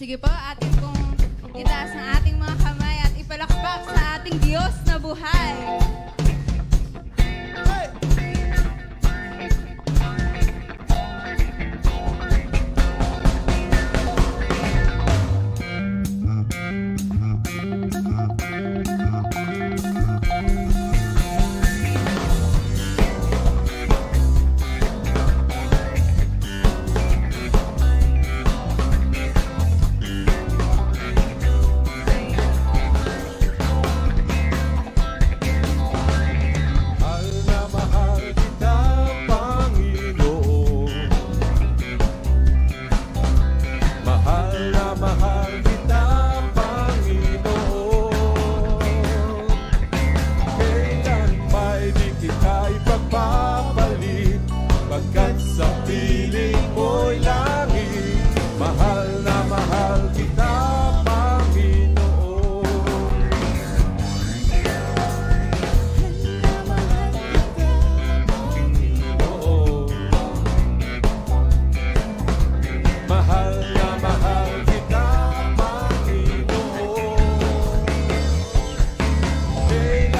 Sige po, atin pong itaas ang ating mga kamay at ipalakpak sa ating Diyos na buhay. Mahal na mahal kita, Panginoon. Kailan may di kita ipagpapalit, pagkat sa piling mo langit. Mahal na mahal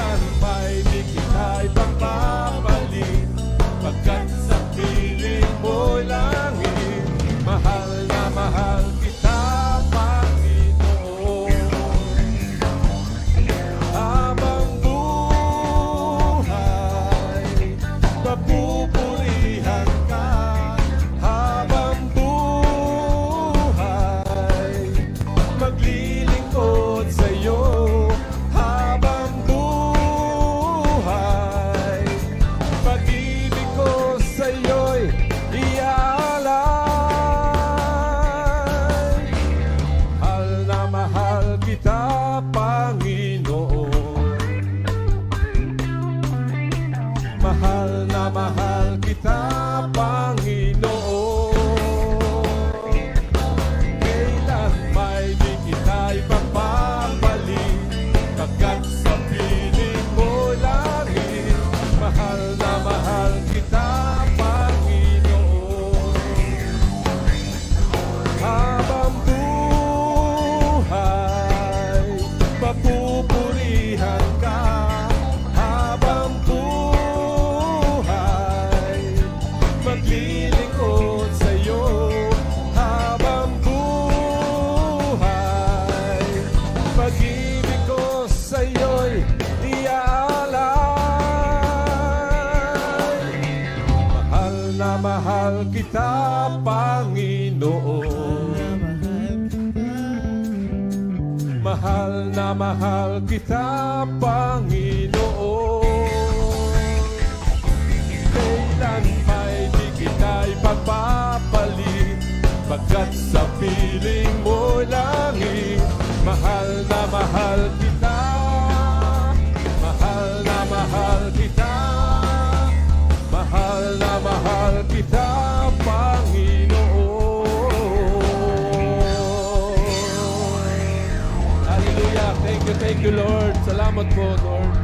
kita, Panginoon. Habang buhay, papupurihan ka. Maglilingkod sa'yo habang buhay. Pag-ibig ko sa'yo'y iaalay. Mahal na mahal kita, Panginoon. Mahal na mahal kita, Panginoon. Kailan may di kita ipagpapalit, pagkat sa piling mo langit. Mahal na mahal kita, mahal na mahal kita, mahal na mahal kita, Panginoon. Hallelujah. Thank you, Lord. Salamat po, Lord.